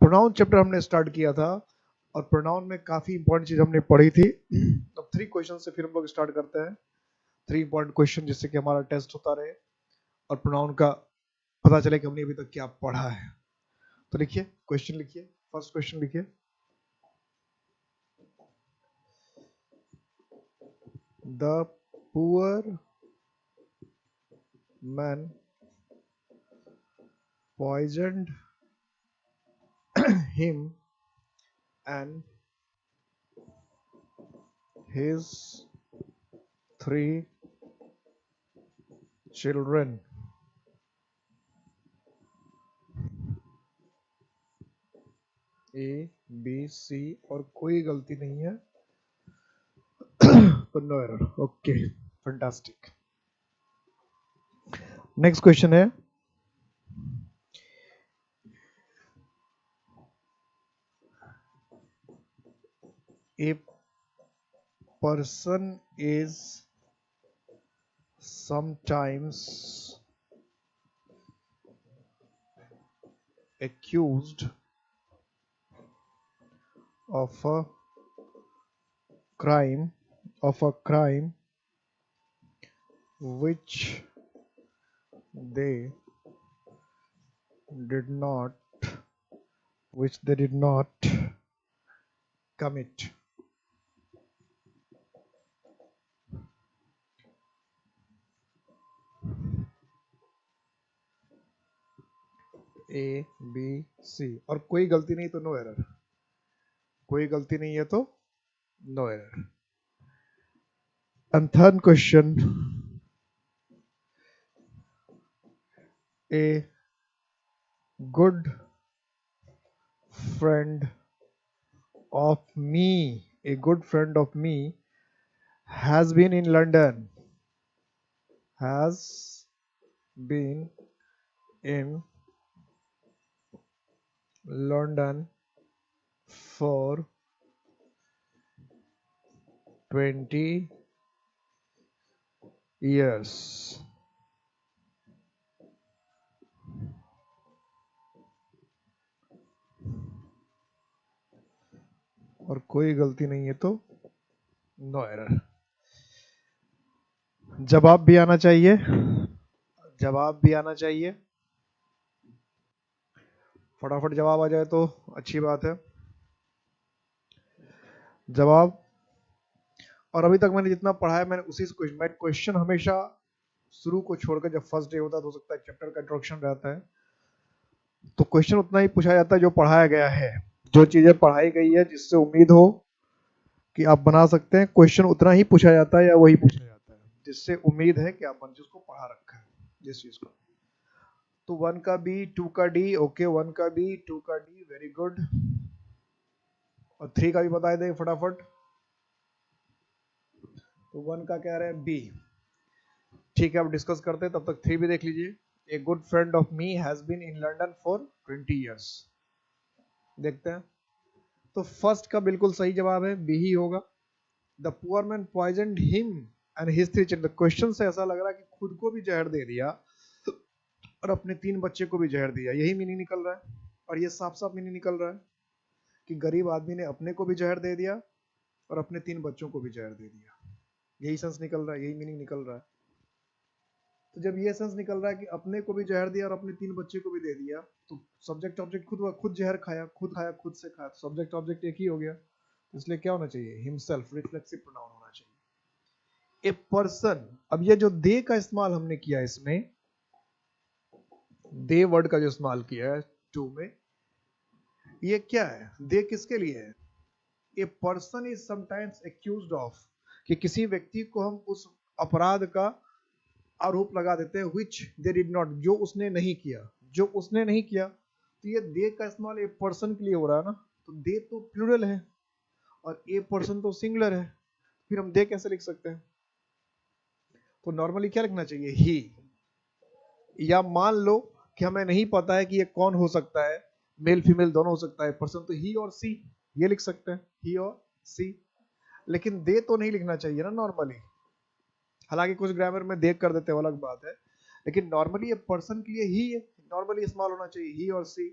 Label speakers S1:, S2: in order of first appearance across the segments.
S1: Pronoun chapter हमने start किया था और प्रोनाउन में काफी इंपॉर्टेंट चीज हमने पढ़ी थी। अब 3 क्वेश्चन से फिर हम लोग स्टार्ट करते हैं। 3 इंपॉर्टेंट क्वेश्चन जिससे कि हमारा टेस्ट होता रहे और प्रोनाउन का पता चले कि हमने अभी तक क्या पढ़ा है। तो लिखिए, क्वेश्चन लिखिए, फर्स्ट क्वेश्चन लिखिए। The poor man poisoned him and his 3 children. A B C और कोई गलती नहीं है तो no error. Okay, fantastic. Next question है, a person is sometimes accused of a crime which they did not commit. A B C और कोई गलती नहीं तो नो एरर। कोई गलती नहीं है तो no error. And third question, a good friend of me has been in London for 20 years. और कोई गलती नहीं है तो नो एरर। जवाब भी आना चाहिए, फटाफट जवाब आ जाए तो अच्छी बात है। जवाब, और अभी तक मैंने जितना पढ़ा है मैंने उसी से मैं क्वेश्चन हमेशा शुरू को छोड़कर, जब फर्स्ट डे होता है तो हो सकता है चैप्टर का इंट्रोडक्शन रहता है तो क्वेश्चन उतना ही पूछा जाता है जो पढ़ाया गया है, जो चीजें पढ़ाई गई है जिससे उम्मीद हो कि आप बना सकते हैं, क्वेश्चन उतना ही पूछा जाता है या वही पूछा जाता है जिससे उम्मीद है कि आप जिसको पढ़ा रखा है जिस चीज को। तो 1 का बी, 2 का डी, ओके 1 का बी, 2 का डी, वेरी गुड। और 3 का भी बता दें फटाफट। तो 1 का कह रहे हैं बी, ठीक है, अब डिस्कस करते हैं, तब तक 3 भी देख लीजिए। A good friend of me has been in London for 20 years. देखते हैं, तो फर्स्ट का बिल्कुल सही जवाब है, बी ही होगा। The poor man poisoned him and his 3 children. Question से ऐसा लग रहा है कि खुद को भी जहर दे दिया और अपने 3 बच्चे को भी जहर दिया, यही मीनिंग निकल रहा है। और ये साफ साफ मीनिंग निकल रहा है कि गरीब आदमी ने अपने को भी जहर दे दिया और अपने 3 बच्चों को भी जहर दे दिया, यही सेंस निकल रहा है, यही मीनिंग निकल रहा है। तो जब ये सेंस निकल रहा है कि अपने को भी जहर दिया और अपने 3 बच्चे को भी दे दिया, तो सब्जेक्ट ऑब्जेक्ट खुद जहर खाया, खुद से खाया, तो सब्जेक्ट ऑब्जेक्ट एक ही हो गया। तो इसलिए क्या होना चाहिए, हिमसेल्फ, रिफ्लेक्सिव प्रोनाउन होना चाहिए। ए पर्सन, अब ये जो दे का इस्तेमाल हमने किया, इसमें दे वर्ड का जो इस्तेमाल किया है 2 में, ये क्या है, दे किसके लिए है? A person is sometimes accused of, कि किसी व्यक्ति को हम उस अपराध का आरोप लगा देते हैं विच दे डिड नॉट, जो उसने नहीं किया। तो ये दे का इस्तेमाल ए पर्सन के लिए हो रहा है ना, तो दे तो प्लूरल है और ए पर्सन तो सिंगुलर है, फिर हम दे कैसे लिख सकते हैं? तो नॉर्मली क्या लिखना चाहिए, ही, या मान लो कि हमें नहीं पता है कि ये कौन हो सकता है, मेल फीमेल दोनों हो सकता है पर्सन, तो ही और सी ये लिख सकते हैं, ही और सी। लेकिन दे तो नहीं लिखना चाहिए ना नॉर्मली, हालांकि कुछ ग्रामर में दे कर देते हैं, अलग बात है, लेकिन नॉर्मली ये पर्सन के लिए ही नॉर्मली इस्तेमाल होना चाहिए, ही और सी।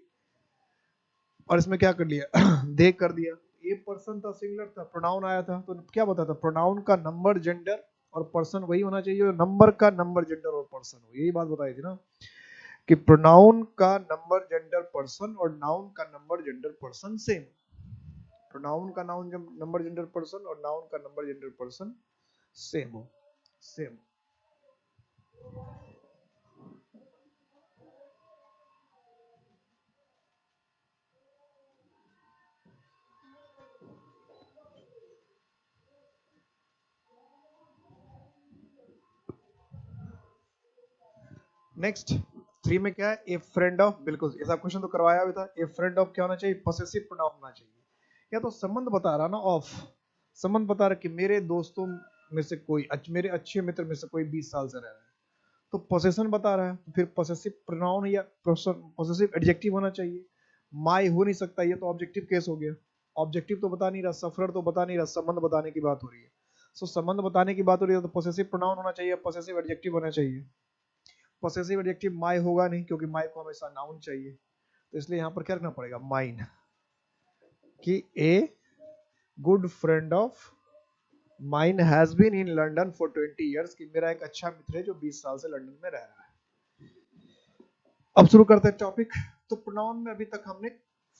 S1: और इसमें क्या कर लिया दे कर दिया। ए पर्सन था, सिंगुलर था, प्रोनाउन आया था, तो क्या बताता प्रोनाउन का नंबर जेंडर और पर्सन वही होना चाहिए, नंबर का नंबर जेंडर और पर्सन हो, यही बात बताई थी ना कि प्रोनाउन का नंबर जेंडर पर्सन और नाउन का number gender person same. Pronoun का नाउन नंबर जेंडर पर्सन और नाउन का नंबर जेंडर पर्सन सेम हो, सेम। नेक्स्ट 3 में क्या है, ए फ्रेंड ऑफ, बिल्कुल ऐसा क्वेश्चन तो करवाया भी था। ए फ्रेंड ऑफ क्या होना चाहिए, पॉसेसिव प्रोनाउन होना चाहिए। या तो संबंध बता रहा ना, ऑफ संबंध बता रहा कि मेरे दोस्तों में से कोई, मेरे अच्छे मित्र में से कोई 20 साल से रह रहा है, तो पोसेशन बता रहा है, तो फिर पॉसेसिव प्रोनाउन या पॉसेसिव एडजेक्टिव होना चाहिए। माई हो नहीं सकता, ये तो ऑब्जेक्टिव केस हो गया। ऑब्जेक्टिव तो बता नहीं रहा, सफरर तो बता नहीं रहा, संबंध बताने की बात हो रही है। सो संबंध बताने की बात हो रही है तो पॉसेसिव प्रोनाउन होना चाहिए, पॉसेसिव एडजेक्टिव होना चाहिए। पॉसेसिव एडजेक्टिव माई होगा नहीं, क्योंकि माई को हमेशा नाउन चाहिए, तो इसलिए यहां पर क्या रखना पड़ेगा, माइन, कि a good friend of mine has been in London for 20 years, कि मेरा एक अच्छा मित्र है जो 20 साल से लंदन में रह रहा है। अब शुरू करते हैं टॉपिक। तो प्रोनाउन में अभी तक हमने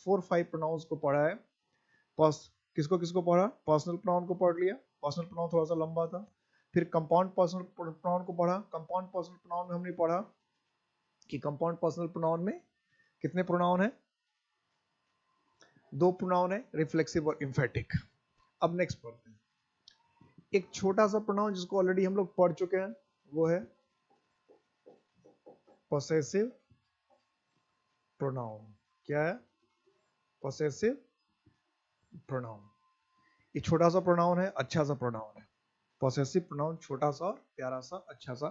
S1: 4-5 प्रोनाउंस को पढ़ा है। किसको किसको पढ़ा, पर्सनल प्रोनाउन को पढ़ लिया, पर्सनल प्रोनाउन थोड़ा सा लंबा था। फिर कंपाउंड पर्सनल प्रोनाउन को पढ़ा। कंपाउंड पर्सनल प्रोनाउन में हमने पढ़ा कि कंपाउंड पर्सनल प्रोनाउन में कितने प्रोनाउन है, 2 प्रोनाउन है, रिफ्लेक्सिव और एम्फेटिक। अब नेक्स्ट पढ़ते हैं एक छोटा सा प्रोनाउन जिसको ऑलरेडी हम लोग पढ़ चुके हैं, वो है पोसेसिव प्रोनाउन। क्या है, पोसेसिव प्रोनाउन। ये छोटा सा प्रोनाउन है, अच्छा सा प्रोनाउन है। पोसेसिव प्रोनाउन छोटा सा और प्यारा सा अच्छा सा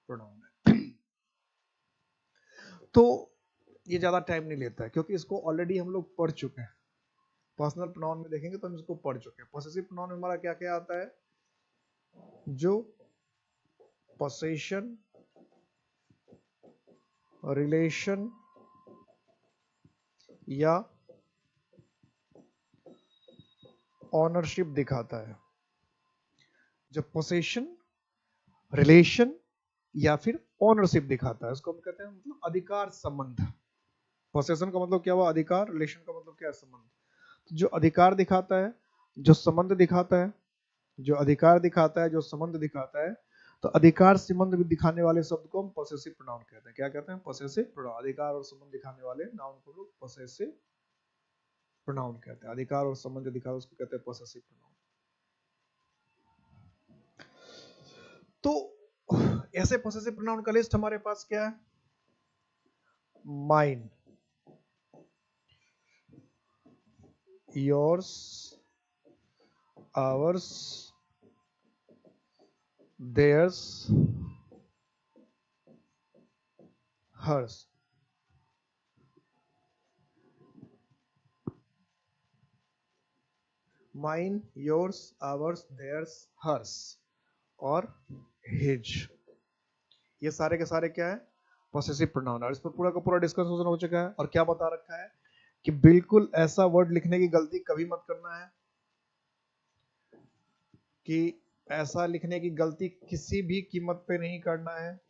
S1: प्रोनाउन है। तो ये ज्यादा टाइम नहीं लेता है, क्योंकि इसको ऑलरेडी हम लोग पढ़ चुके हैं। पर्सनल प्रोनाउन में देखेंगे तो हम इसको पढ़ चुके हैं। पोसेसिव प्रोनाउन में हमारा क्या क्या आता है, जो पोसेशन, रिलेशन या ऑनरशिप दिखाता है। जब पोसेशन, रिलेशन या फिर ऑनरशिप दिखाता है, उसको हम कहते हैं मतलब अधिकार संबंध। पोसेशन का मतलब क्या हुआ, अधिकार। रिलेशन का मतलब क्या है, संबंध। तो जो अधिकार दिखाता है, जो संबंध दिखाता है, जो अधिकार दिखाता है, जो संबंध दिखाता है, तो अधिकार संबंध भी दिखाने वाले शब्द को हम पोसेसिव प्रोनाउन कहते हैं। क्या कहते हैं, पोसेसिव प्रोनाउन। अधिकार और संबंध दिखाने वाले नाउन को लोग पोसेसिव प्रोनाउन कहते हैं। अधिकार और संबंध दिखा उसको कहते हैं पोसेसिव प्रोनाउन। तो ऐसे पोसेसिव प्रोनाउन का लिस्ट हमारे पास क्या है, mine, yours, hours, theirs, hers। Mine, yours, hours, theirs, hers और his, ये सारे के सारे क्या है, पोसेसिव प्रोनाउन। और इस पर पूरा का पूरा डिस्कशन हो चुका है। और क्या बता रखा है कि बिल्कुल ऐसा वर्ड लिखने की गलती कभी मत करना है, कि ऐसा लिखने की गलती किसी भी कीमत पे नहीं करना है।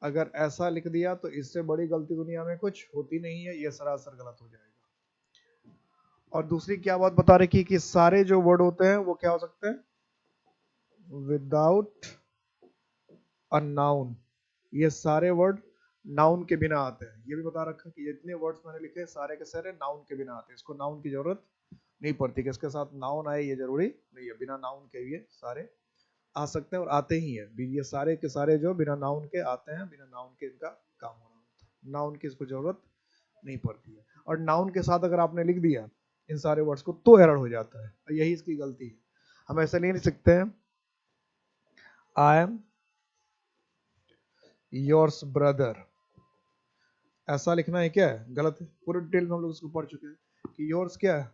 S1: अगर ऐसा लिख दिया तो इससे बड़ी गलती दुनिया में कुछ होती नहीं है, ये सरासर गलत हो जाएगा। और दूसरी क्या बात बता रखी कि सारे जो वर्ड होते हैं वो क्या हो सकते हैं, विदाउट अ नाउन। ये सारे वर्ड नाउन के बिना आते हैं। ये भी बता रखा कि जितने वर्ड्स मैंने लिखे सारे के सारे नाउन के बिना आते हैं। इसको नाउन की जरूरत नहीं पड़ती कि इसके साथ नाउन आए, ये जरूरी नहीं है। बिना नाउन के ये सारे आ सकते हैं और आते ही है। ये सारे के सारे जो बिना नाउन के आते हैं, बिना नाउन के इनका काम हो रहा होता है। नाउन की इसको जरूरत नहीं पड़ती है। और नाउन के साथ अगर आपने लिख दिया इन सारे वर्ड्स को तो एरर हो जाता है, यही इसकी गलती है। हम ऐसे नहीं लिख सकते हैं, आई एम योर्स ब्रदर, ऐसा लिखना है क्या है, गलत है। पूरे डिटेल में हम लोग इसको पढ़ चुके हैं कि योर्स क्या है,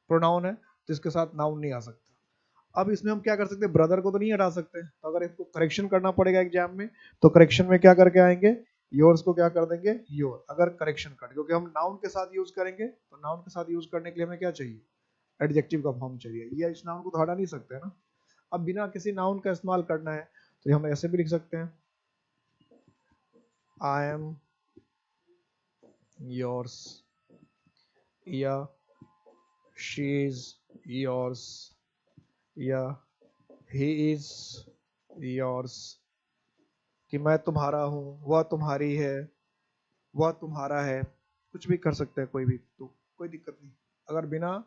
S1: प्रोनाउन है, तो इसके साथ नाउन नहीं आ सकता। अब इसमें हम क्या कर सकते हैं, ब्रदर को तो नहीं हटा सकते, तो अगर इसको करेक्शन करना पड़ेगा एग्जाम में, तो करेक्शन में क्या करके आएंगे, योर्स को क्या कर देंगे योर, अगर करेक्शन कर, क्योंकि हम नाउन के साथ यूज करेंगे तो नाउन के साथ यूज करने के लिए हमें क्या चाहिए, एडजेक्टिव का फॉर्म चाहिए, ये इस नाउन को तो हटा नहीं सकते ना। अब बिना किसी नाउन का इस्तेमाल करना है तो हम ऐसे भी लिख सकते हैं, आई एम योर्स, या शी इज योर्स, या ही इज योर्स, कि मैं तुम्हारा हूं, वह तुम्हारी है, वह तुम्हारा है, कुछ भी कर सकते हैं कोई भी, तो कोई दिक्कत नहीं। अगर बिना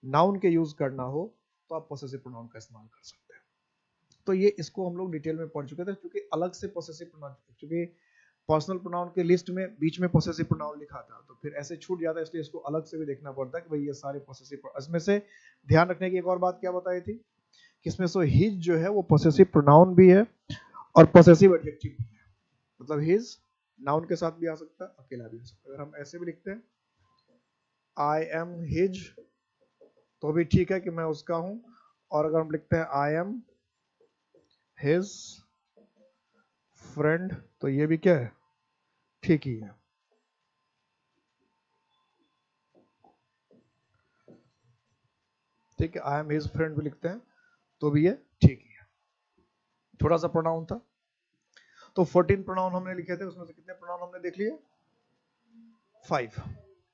S1: नाउन के यूज करना हो तो आप पोसेसिव प्रोनाउन का इस्तेमाल कर सकते हैं। तो ये इसको हम लोग डिटेल में पढ़ चुके थे, क्योंकि अलग से पोसेसिव प्रोनाउन, क्योंकि पर्सनल प्रोनाउन के लिस्ट में बीच में पोसेसिव प्रोनाउन लिखा था तो फिर ऐसे छूट जाता है, इसलिए इसको अलग से भी देखना पड़ता है कि भाई ये सारे पोसेसिव। इसमें से ध्यान रखने की एक और बात क्या बताई थी कि इसमें सो हिज जो है वो पोसेसिव प्रोनाउन भी है और पोसेसिव एडजेक्टिव भी है, मतलब हिज नाउन के साथ भी आ सकता है, अकेला भी आ सकता है। अगर हम ऐसे भी लिखते हैं आई एम हिज तो भी ठीक है कि मैं उसका हूं, और अगर हम लिखते हैं आई एम हिज फ्रेंड तो ये भी क्या है, ठीक ही है। ठीक है, आई एम हिज फ्रेंड भी लिखते हैं तो भी ये ठीक ही है। थोड़ा सा प्रोनाउन था, तो 14 प्रोनाउन हमने लिखे थे, उसमें से कितने प्रोनाउन हमने देख लिए, 5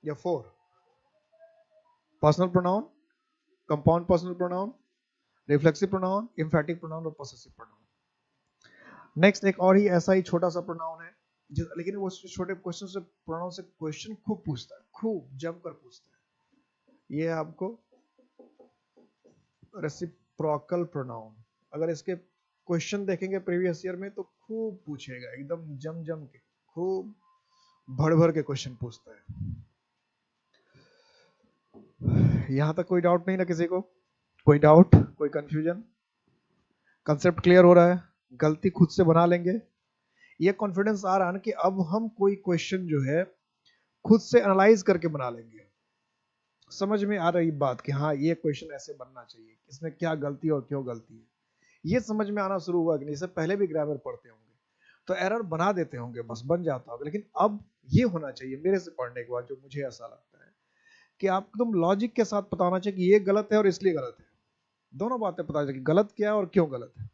S1: या 4। Personal pronoun, compound personal pronoun, reflexive pronoun, एम्फैटिक pronoun और पोसेसिव प्रोनाउन। नेक्स्ट एक और ही ऐसा ही छोटा सा प्रोनाउन है, लेकिन वो छोटे क्वेश्चन से प्रोनाउन से क्वेश्चन खूब पूछता है, खूब जमकर पूछता है। ये आपको रेसिप्रोकल प्रोनाउन, अगर इसके क्वेश्चन देखेंगे प्रीवियस ईयर में तो खूब पूछेगा, एकदम जम जम के, खूब भर भर के क्वेश्चन पूछता है। यहां तक कोई डाउट नहीं ना किसी को, कोई डाउट, कोई कंफ्यूजन, कंसेप्ट क्लियर हो रहा है, गलती खुद से बना लेंगे, ये कॉन्फिडेंस आ रहा है ना कि अब हम कोई क्वेश्चन जो है खुद से एनालाइज करके बना लेंगे, समझ में आ रही बात कि हाँ ये क्वेश्चन ऐसे बनना चाहिए, इसमें क्या गलती और क्यों गलती है, ये समझ में आना शुरू हुआ कि नहीं। इससे पहले भी ग्रामर पढ़ते होंगे तो एरर बना देते होंगे, बस बन जाता होगा, लेकिन अब ये होना चाहिए मेरे से पढ़ने के बाद, जो मुझे ऐसा लगता है कि आप एकदम लॉजिक के साथ बताना चाहिए कि ये गलत है और इसलिए गलत है, दोनों बातें पता चाहिए कि गलत क्या है और क्यों गलत है।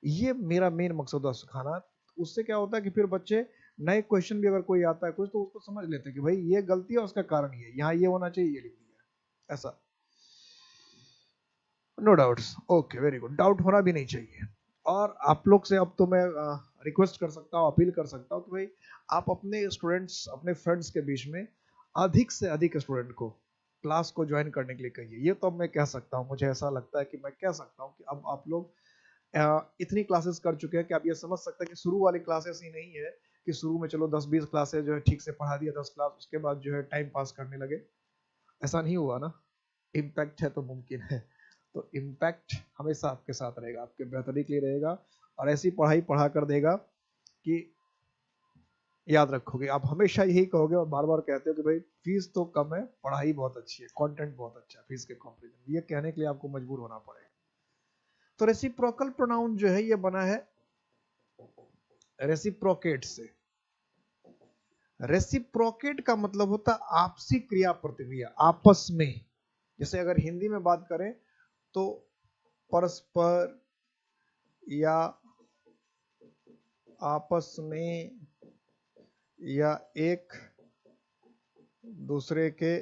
S1: ये मेरा मेन मकसद है सिखाना। उससे क्या होता है कि फिर बच्चे नए क्वेश्चन भी अगर कोई आता है कुछ तो उसको समझ लेते हैं कि भाई ये गलती है, उसका कारण ये, यहाँ ये होना चाहिए, ये लिख दिया ऐसा। No doubts, okay very good, doubt होना भी नहीं चाहिए। और आप लोग से अब तो मैं रिक्वेस्ट कर सकता हूँ, अपील कर सकता हूँ कि भाई आप अपने स्टूडेंट्स, अपने फ्रेंड्स के बीच में अधिक से अधिक स्टूडेंट को क्लास को ज्वाइन करने के लिए कहिए। ये तो अब मैं कह सकता हूँ, मुझे ऐसा लगता है कि मैं कह सकता हूँ कि अब आप लोग इतनी क्लासेस कर चुके हैं कि आप ये समझ सकते हैं कि शुरू वाली क्लासेस ही नहीं है कि शुरू में चलो 10-20 क्लासेस जो है ठीक से पढ़ा दिया 10 क्लास, उसके बाद जो है टाइम पास करने लगे, ऐसा नहीं हुआ ना। इम्पैक्ट है तो मुमकिन है, तो इम्पैक्ट हमेशा आपके साथ रहेगा, आपके बेहतरी के लिए रहेगा, और ऐसी पढ़ाई पढ़ा कर देगा कि याद रखोगे, आप हमेशा यही कहोगे और बार बार कहते हो कि भाई फीस तो कम है, पढ़ाई बहुत अच्छी है, कंटेंट बहुत अच्छा है फीस के कंपैरिजन, ये कहने के लिए आपको मजबूर होना पड़ेगा। तो रेसिप्रोकल प्रोनाउन जो है ये बना है रेसिप्रोकेट से। रेसिप्रोकेट का मतलब होता है आपसी क्रिया प्रतिक्रिया, आपस में। जैसे अगर हिंदी में बात करें तो परस्पर या आपस में या एक दूसरे के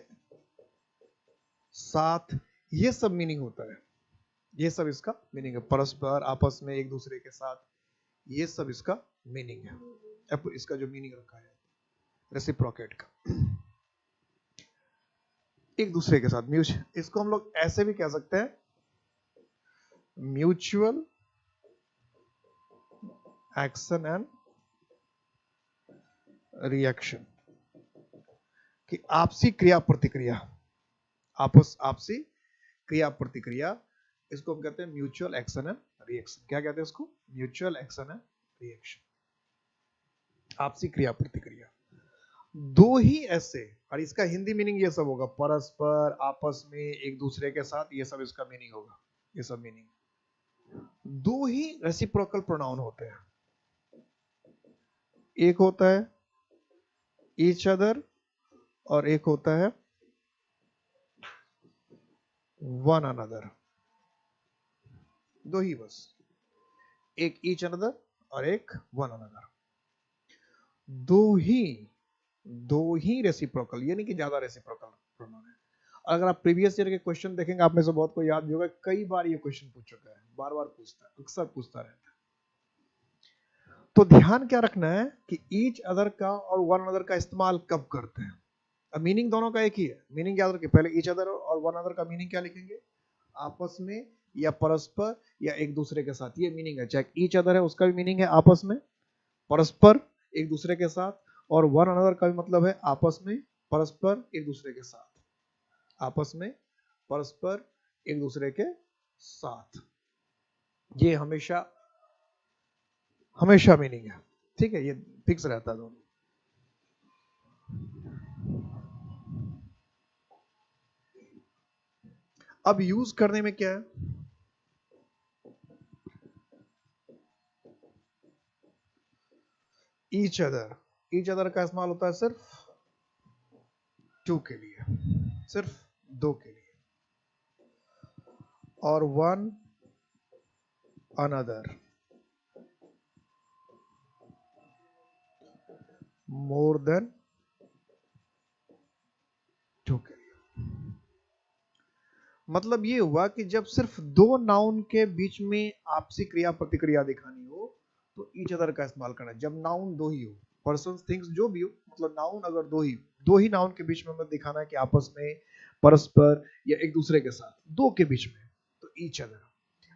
S1: साथ, ये सब मीनिंग होता है, ये सब इसका मीनिंग है। परस्पर, आपस में, एक दूसरे के साथ, ये सब इसका मीनिंग है, इसका जो मीनिंग रखा है रेसिप्रोकेट का, एक दूसरे के साथ म्यूचुअल, इसको हम लोग ऐसे भी कह सकते हैं म्यूचुअल एक्शन एंड रिएक्शन, कि आपसी क्रिया प्रतिक्रिया, आपसी क्रिया प्रतिक्रिया, इसको हम कहते हैं म्यूचुअल एक्शन एंड रिएक्शन। क्या कहते हैं इसको, म्यूचुअल एक्शन एंड रिएक्शन, आपसी क्रिया प्रतिक्रिया। दो ही ऐसे, और इसका हिंदी मीनिंग ये सब होगा, परस्पर, आपस में, एक दूसरे के साथ, ये सब इसका मीनिंग होगा, ये सब मीनिंग। दो ही रेसिप्रोकल प्रोनाउन होते हैं, एक होता है ईच अदर और एक होता है वन अनदर, दो ही बस, एक ईच अनदर और एक वन अनदर। दो ही रेसिप्रोकल, यानी कि ज्यादा रेसिप्रोकल प्रोनाउन है। अगर आप प्रीवियस ईयर के क्वेश्चन देखेंगे, आप में से बहुत को याद भी होगा, कई बार ये क्वेश्चन पूछ चुका है, बार बार पूछता है, अक्सर पूछता रहता है। तो ध्यान क्या रखना है कि ईच अदर का और वन अदर का इस्तेमाल कब करते हैं। अब मीनिंग दोनों का एक ही है, मीनिंग याद रखिए। पहले ईच अदर और वन अदर का मीनिंग क्या लिखेंगे, आपस में या परस्पर या एक दूसरे के साथ, ये मीनिंग है। चाहे ईच अदर है उसका भी मीनिंग है आपस में, परस्पर, एक दूसरे के साथ, और वन अनदर का भी मतलब है आपस में, परस्पर, एक दूसरे के साथ, आपस में, परस्पर, एक दूसरे के साथ। ये हमेशा हमेशा मीनिंग है, ठीक है, ये फिक्स रहता है दोनों। अब यूज करने में क्या है, ईच अदर का इस्तेमाल होता है सिर्फ टू के लिए, सिर्फ दो के लिए, और one another more than two के लिए। मतलब ये हुआ कि जब सिर्फ दो नाउन के बीच में आपसी क्रिया प्रतिक्रिया दिखानी हो तो ईच अदर का इस्तेमाल करना है। जब नाउन दो ही हो, पर्सन थिंग्स जो भी हो, मतलब नाउन अगर दो ही नाउन के बीच में हमें दिखाना है कि आपस में, परस्पर या एक दूसरे के साथ, दो के बीच में, तो ईच अदर।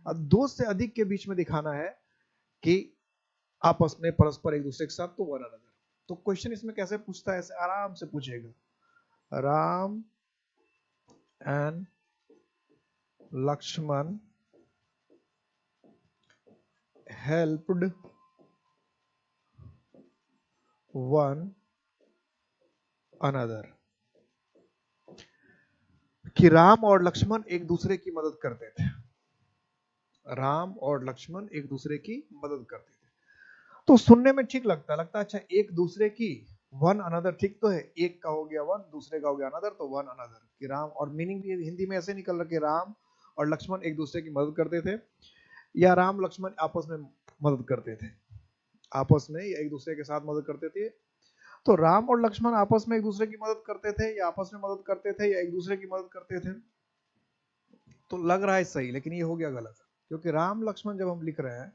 S1: अब दो से अधिक के बीच में दिखाना है कि आपस में, परस्पर, एक दूसरे के साथ, तो वन अनदर। तो क्वेश्चन इसमें कैसे पूछता है, ऐसे आराम से पूछेगा, Ram and Lakshman helped one another, कि राम और लक्ष्मण एक दूसरे की मदद करते थे, राम और लक्ष्मण एक दूसरे की मदद करते थे। तो सुनने में ठीक लगता है अच्छा, एक दूसरे की, वन अनदर, ठीक तो है, एक का हो गया वन, दूसरे का हो गया अनदर, तो वन अनदर, कि राम, और मीनिंग भी हिंदी में ऐसे निकल रहा कि राम और लक्ष्मण एक दूसरे की मदद करते थे, या राम लक्ष्मण आपस में मदद करते थे, आपस में या एक दूसरे के साथ मदद करते थे। तो राम और लक्ष्मण आपस में एक दूसरे की मदद करते थे, या आपस में मदद करते थे, या एक दूसरे की मदद करते थे। तो लग रहा है सही, लेकिन ये हो गया गलत, क्योंकि राम लक्ष्मण जब हम लिख रहे हैं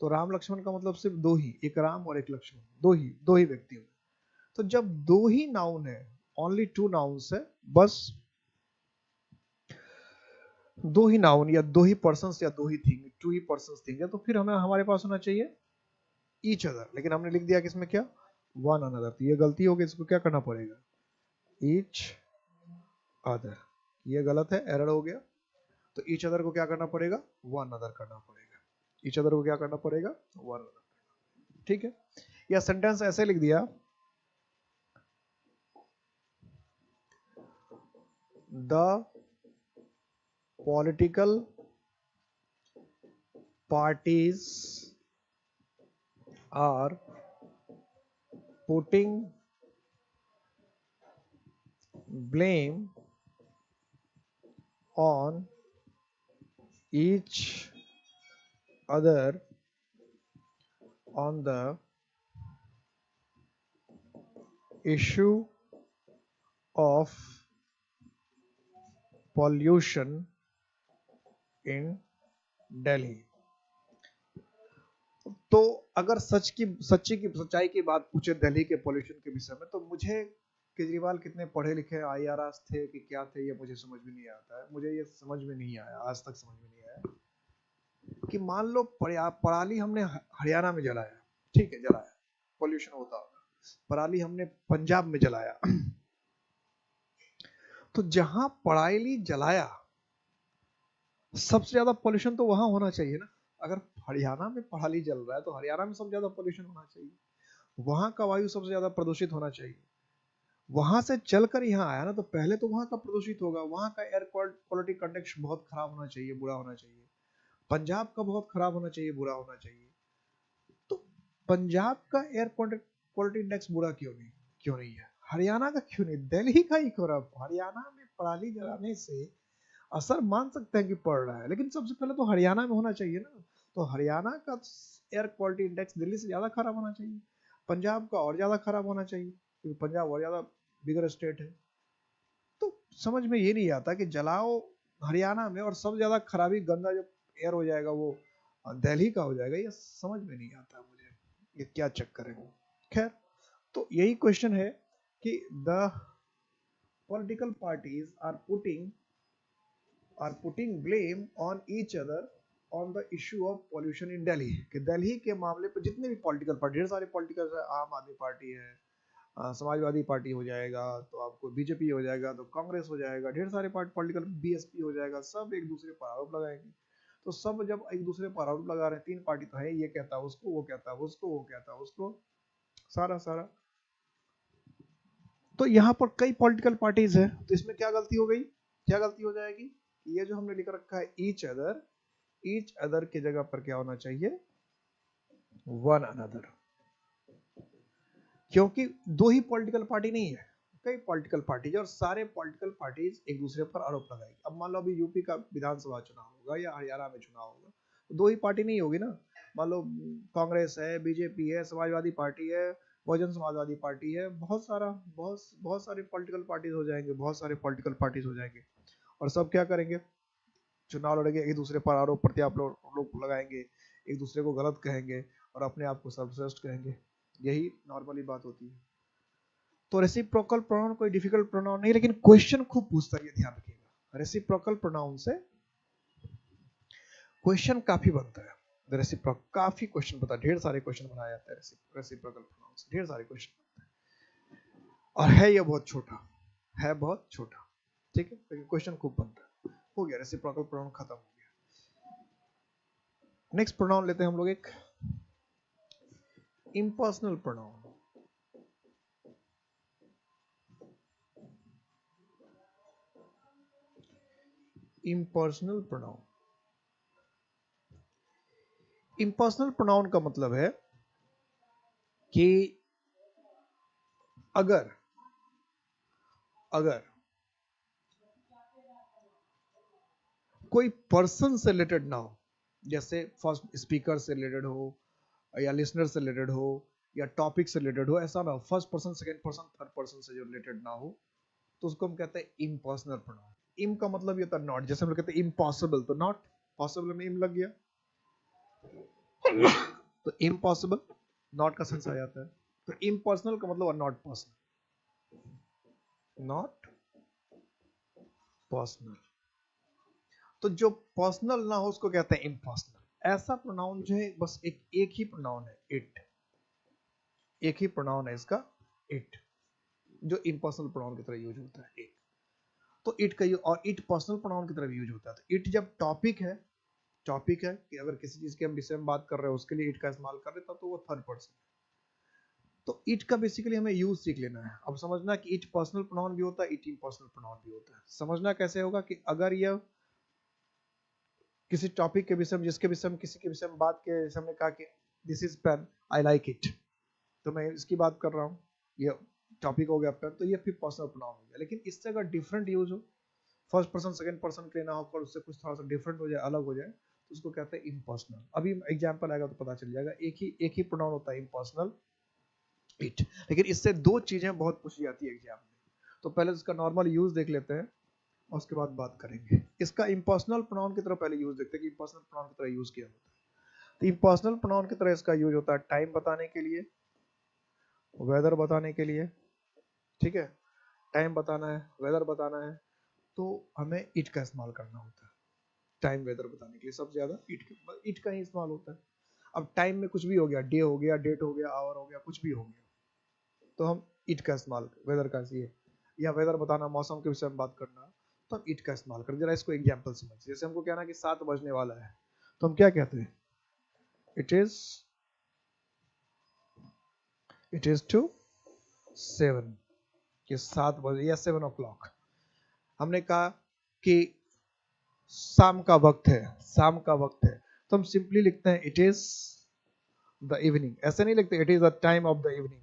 S1: तो राम लक्ष्मण का मतलब सिर्फ दो ही, एक राम और एक लक्ष्मण, दो ही व्यक्ति हुए। तो जब दो ही नाउन है, ओनली टू नाउन्स है, बस दो ही नाउन या दो ही पर्सन्स या दो ही थिंग, टू ही पर्सन्स थिंग है, तो फिर हमें हमारे पास होना चाहिए ईच अदर, लेकिन हमने लिख दिया किसमें क्या, वन अनदर। तो ये गलती होगी, इसको क्या करना पड़ेगा, ईच अदर, ये गलत है, एरर हो गया। तो ईच अदर को क्या करना पड़ेगा, वन अदर करना पड़ेगा, ईच अदर को क्या करना पड़ेगा, वन अदर, ठीक है। या सेंटेंस ऐसे लिख दिया, the political parties are putting blame on each other on the issue of pollution in Delhi। तो अगर सच्चाई की बात पूछे दिल्ली के पोल्यूशन के विषय में, तो मुझे केजरीवाल कितने पढ़े लिखे IRS थे कि क्या थे, ये मुझे समझ में नहीं आता है। मुझे ये समझ में नहीं आया, आज तक समझ में नहीं आया कि मान लो पराली हमने हरियाणा में जलाया, ठीक है, जलाया, पोल्यूशन होता होगा। पराली हमने पंजाब में जलाया, तो जहां पराली जलाया सबसे ज्यादा पोल्यूशन तो वहां होना चाहिए ना। अगर हरियाणा में पराली जल रहा है तो हरियाणा में सबसे ज्यादा पोल्यूशन होना चाहिए, वहां का वायु सबसे ज्यादा प्रदूषित होना चाहिए। वहां से चलकर यहाँ आया ना, तो पहले तो वहां का प्रदूषित होगा, वहां का एयर क्वालिटी कंडीश बहुत खराब होना चाहिए, बुरा होना चाहिए। पंजाब का बहुत खराब होना चाहिए, बुरा होना चाहिए। तो पंजाब का एयर क्वालिटी इंडेक्स बुरा क्यों नहीं है? हरियाणा का क्यों नहीं? दिल्ली का ही खराब। हरियाणा में पराली जलाने से असर मान सकते हैं कि पड़ रहा है, लेकिन सबसे पहले तो हरियाणा में होना चाहिए ना। तो हरियाणा का एयर क्वालिटी इंडेक्स दिल्ली से ज्यादा खराब होना चाहिए, पंजाब का और ज्यादा खराब होना चाहिए, क्योंकि पंजाब और ज्यादा बिगर स्टेट है। तो समझ में ये नहीं आता कि जलाओ हरियाणा में और सबसे ज्यादा खराबी गंदा जो एयर हो जाएगा वो दिल्ली का हो जाएगा। ये समझ में नहीं आता मुझे, ये क्या चक्कर है। खैर, तो यही क्वेश्चन है कि the political parties are putting blame on each other on the issue of pollution in Delhi. कि दिल्ली के मामले पर जितने भी पॉलिटिकल पार्टी, ढेर सारे पॉलिटिकल है, आम आदमी पार्टी है, समाजवादी पार्टी हो जाएगा, तो आपको बीजेपी हो जाएगा, तो कांग्रेस हो जाएगा, ढेर सारे पार्टी पॉलिटिकल, बीएसपी हो जाएगा, सब एक दूसरे पर आरोप लगाएंगे। तो सब जब एक दूसरे पर आरोप लगा रहे हैं, तीन पार्टी तो है, ये कहता है उसको, वो कहता है उसको, वो कहता है उसको, सारा सारा। तो यहाँ पर कई पॉलिटिकल पार्टीज है, तो इसमें क्या गलती हो गई, क्या गलती हो जाएगी? ये जो हमने लिख रखा है ईच अदर की जगह पर क्या होना चाहिए? One another. क्योंकि दो ही पॉलिटिकल पार्टी नहीं है, कई पॉलिटिकल पार्टीज, और सारे पॉलिटिकल पार्टीज एक दूसरे पर आरोप लगाएगी। अब मान लो अभी यूपी का विधानसभा चुनाव होगा या हरियाणा में चुनाव होगा, तो दो ही पार्टी नहीं होगी ना। मान लो कांग्रेस है, बीजेपी है, समाजवादी पार्टी है, बहुजन समाजवादी पार्टी है, बहुत सारे पॉलिटिकल पार्टीज हो जाएंगे, बहुत सारे पॉलिटिकल पार्टीज हो जाएंगे, और सब क्या करेंगे? चुनाव लड़ेंगे, एक दूसरे पर आरोप प्रत्यारोप लगाएंगे, एक दूसरे को गलत कहेंगे और अपने आप को सर्वश्रेष्ठ कहेंगे। यही नॉर्मली बात होती है। तो रेसिप्रोकल प्रोनाउन कोई डिफिकल्ट प्रोनाउन नहीं, लेकिन क्वेश्चन खूब पूछता है, ये ध्यान रखिएगा। रेसिप्रोकल प्रोनाउन से क्वेश्चन काफी बनता है। रेसिप्रोकल काफी क्वेश्चन बनता है, ढेर सारे क्वेश्चन बनाया जाता है रेसिप्रोकल प्रोनाउन से, ढेर सारे क्वेश्चन बनते हैं। और है ये बहुत छोटा, है बहुत छोटा, ठीक है, लेकिन क्वेश्चन खूब बनता है। हो गया, रेसिप्रोकल प्रोनाउन खत्म हो गया। नेक्स्ट प्रोनाउन लेते हैं हम लोग, एक impersonal pronoun. Impersonal pronoun, impersonal pronoun का मतलब है कि अगर कोई पर्सन से रिलेटेड ना हो, जैसे फर्स्ट स्पीकर से रिलेटेड हो, या लिसनर से रिलेटेड हो, या टॉपिक से रिलेटेड हो, ऐसा ना हो, first person, second person, third person से जो रिलेटेड ना हो, तो उसको हम कहते हैं इम्पर्सनल प्रोनाउन। इम का मतलब ये होता है नॉट, जैसे हम लोग कहते हैं इम्पॉसिबल, तो नॉट पॉसिबल में इम लग गया, तो इम्पॉसिबल नॉट का सेंस आ जाता है। तो इम्पर्सनल का मतलब नॉट पर्सनल, नॉट पर्सनल। तो जो पर्सनल ना हो उसको कहते हैं इम्पर्सनल। ऐसा प्रोनाउन जो है बस एक ही प्रोनाउन है, इट, एक ही प्रोनाउन है इसका, इट, जो इम्पर्सनल प्रोनाउन की तरह यूज होता है, इट। तो इट का और इट पर्सनल प्रोनाउन की तरह भी यूज होता है। तो इट जब टॉपिक है कि अगर किसी चीज के हम विषय में बात कर रहे हैं उसके लिए इट का इस्तेमाल कर रहे हैं, तब तो वो थर्ड पर्सन है। तो इट का बेसिकली हमें यूज सीख लेना है। अब समझना कि इट पर्सनल प्रोनाउन भी होता है, इट इम्पर्सनल प्रोनाउन भी होता है। समझना कैसे होगा कि अगर यह किसी टॉपिक के विषय में, जिसके विषय में, किसी के विषय में बात के, जैसे हमने कहा कि this is pen, I like it, तो मैं इसकी बात कर रहा हूँ, ये टॉपिक हो गया पेन, तो ये फिर पर्सनल प्रोनाउन हो गया। लेकिन इससे अगर डिफरेंट यूज हो, फर्स्ट पर्सन सेकंड पर्सन के लिए ना होकर उससे कुछ थोड़ा सा डिफरेंट हो जाए, अलग हो जाए, तो उसको कहते हैं इम्पर्सनल। अभी एग्जांपल आएगा तो पता चल जाएगा। एक ही प्रोनाउन होता है इम्पर्सनल, इट। लेकिन इससे दो चीजें बहुत पूछी जाती है एग्जाम में, तो पहले इसका नॉर्मल यूज देख लेते हैं और उसके बाद बात करेंगे। इसका इम्पर्सनल प्रोनाउन की तरह पहले यूज देखते हैं कि इम्पर्सनल प्रोनाउन की तरह यूज किया होता है। तो इम्पर्सनल प्रोनाउन की तरह इसका यूज होता है टाइम बताने के लिए, वेदर बताने के लिए, ठीक है, टाइम बताना है, वेदर बताना है, तो हमें इट का इस्तेमाल करना होता है। टाइम वेदर बताने के लिए सबसे ज्यादा इट का ही इस्तेमाल होता है। अब टाइम में कुछ भी हो गया, डे हो गया, डेट हो गया, आवर हो गया, कुछ भी हो गया, तो हम इट का इस्तेमाल, वेदर का, या वेदर बताना, मौसम के विषय में बात करना, तो हम इट का इस्तेमाल करें। जरा इसको एग्जांपल समझिए। जैसे हमको कहना कि 7 बजने वाला है, तो हम क्या कहते हैं? इट इज टू 7, कि 7 बजे या 7 o'clock। हमने कहा कि शाम का वक्त है, शाम का वक्त है, तो हम सिंपली लिखते हैं इट इज द इवनिंग, ऐसे नहीं लिखते it is the time of the evening,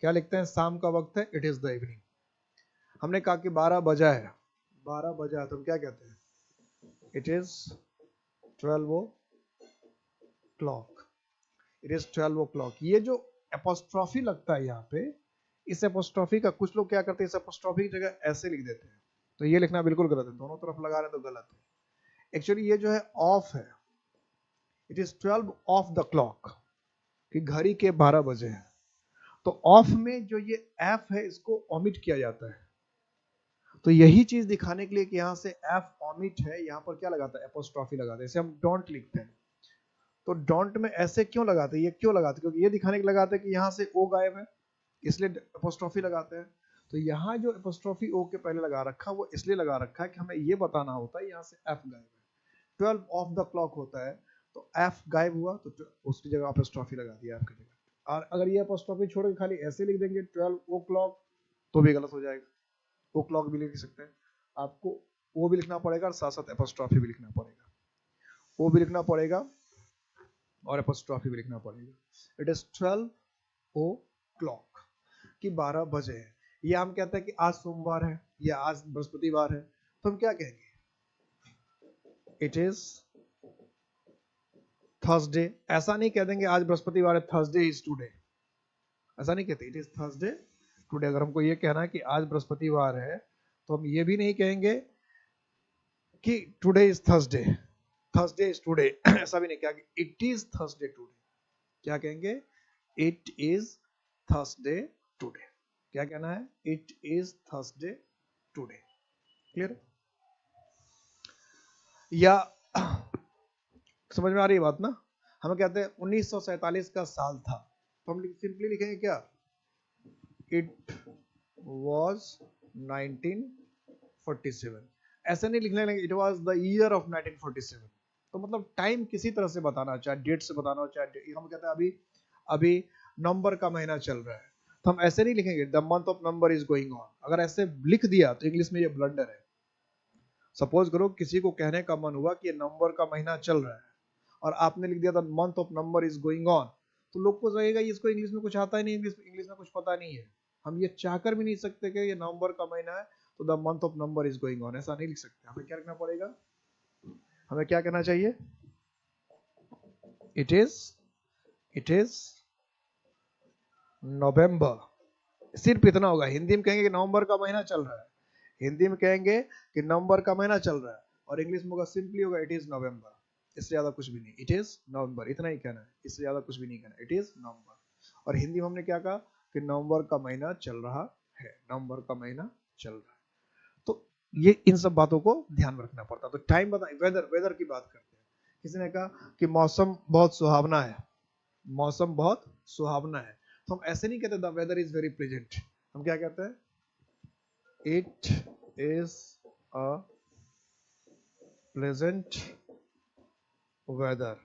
S1: क्या लिखते हैं, शाम का वक्त है, इट इज द इवनिंग। हमने कहा कि 12 बजा है, 12 बजा है, तो हम क्या कहते हैं, it is 12 o'clock, it is 12 o'clock. ये जो एपोस्ट्रॉफी लगता है यहाँ पे, इस एपोस्ट्रॉफी का कुछ लोग क्या करते हैं, इस एपोस्ट्रॉफी की जगह ऐसे लिख देते हैं, तो ये लिखना बिल्कुल गलत है, दोनों तरफ लगा रहे हैं तो गलत है। एक्चुअली ये जो है ऑफ है, it is 12 of the clock, कि घड़ी के 12 बजे हैं। तो ऑफ में जो ये एफ है इसको ओमिट किया जाता है, तो यही चीज दिखाने के लिए कि यहाँ से एफ ओमिट है, यहाँ पर क्या लगाता है, एपोस्ट्रॉफी लगाते हैं, जैसे हम डोंट लिखते हैं, तो डोंट में ऐसे क्यों लगाते हैं, ये क्यों लगाते हैं, क्योंकि ये दिखाने के लिए लगाते हैं कि यहाँ से ओ गायब है, इसलिए एपोस्ट्रॉफी लगाते हैं। तो यहाँ जो एपोस्ट्रॉफी ओ के पहले लगा रखा वो इसलिए लगा रखा है कि हमें ये बताना होता है यहाँ से एफ गायब है, 12 ऑफ द क्लॉक होता है, तो एफ गायब हुआ तो उसकी जगह एपोस्ट्रॉफी लगा दिया एफ की जगह। और अगर ये एपोस्ट्रॉफी छोड़ के खाली ऐसे लिख देंगे 12 ओ क्लॉक तो भी गलत हो जाएगा, ओ क्लॉक भी लिख सकते हैं, आपको वो भी लिखना पड़ेगा और साथ साथ एपोस्ट्रॉफी भी लिखना पड़ेगा, वो भी लिखना पड़ेगा और एपोस्ट्रॉफी भी लिखना पड़ेगा। इट इज 12 ओ क्लॉक कि 12 बजे है। या हम कहते हैं कि आज सोमवार है या आज बृहस्पतिवार है, तो हम क्या कहेंगे, इट इज थर्सडे। ऐसा नहीं कह देंगे आज बृहस्पतिवार है, थर्सडे इज टुडे, ऐसा नहीं कहते, इट इज थर्सडे टुडे। अगर हमको ये कहना है कि आज बृहस्पतिवार है तो हम ये भी नहीं कहेंगे कि today is Thursday, Thursday is today, ऐसा भी नहीं कहेंगे, इट इज थर्सडे टुडे, क्या कहेंगे, इट इज थर्सडे टुडे, क्या कहना है, it is Thursday today. Clear, या समझ में आ रही है बात ना। हम कहते हैं 1947 का साल था, तो हम सिंपली लिखेंगे क्या, इट वॉज 1947, ऐसे नहीं लिखने लगे it was the year of 1947। तो मतलब टाइम किसी तरह से बताना, चाहे डेट से बताना हो, चाहे हम कहते हैं अभी अभी नंबर का महीना चल रहा है, तो हम ऐसे नहीं लिखेंगे the month of number is going on. अगर ऐसे लिख दिया तो इंग्लिश में ये ब्लंडर है। सपोज करो किसी को कहने का मन हुआ कि ये नंबर का महीना चल रहा है और आपने लिख दिया the month of number is going on, तो लोग को लगेगा इसको इंग्लिश में कुछ आता ही नहीं, इंग्लिश में कुछ पता नहीं है। हम ये चाहकर भी नहीं सकते कि ये नवंबर का महीना है तो the month of number is going on, ऐसा नहीं लिख सकते। हमें क्या लिखना पड़ेगा, हमें क्या कहना चाहिए, इट इज नवंबर, सिर्फ इतना होगा। हिंदी में कहेंगे कि नवंबर का महीना चल रहा है, हिंदी में कहेंगे कि नवंबर का महीना चल रहा है, और इंग्लिश में होगा सिंपली होगा इट इज नवंबर, इससे ज्यादा कुछ भी नहीं, इट इज नवंबर, इतना ही कहना है, इससे ज्यादा कुछ भी नहीं कहना, इट इज नवंबर। और हिंदी में हमने क्या कहा कि नवंबर का महीना चल रहा है, नवंबर का महीना चल रहा है। तो ये इन सब बातों को ध्यान में रखना पड़ता है। तो टाइम बताएं, वेदर, वेदर की बात करते हैं। किसी ने कहा कि मौसम बहुत सुहावना है, मौसम बहुत सुहावना है, तो हम ऐसे नहीं कहते the weather is very pleasant, हम क्या कहते हैं, it is a pleasant weather,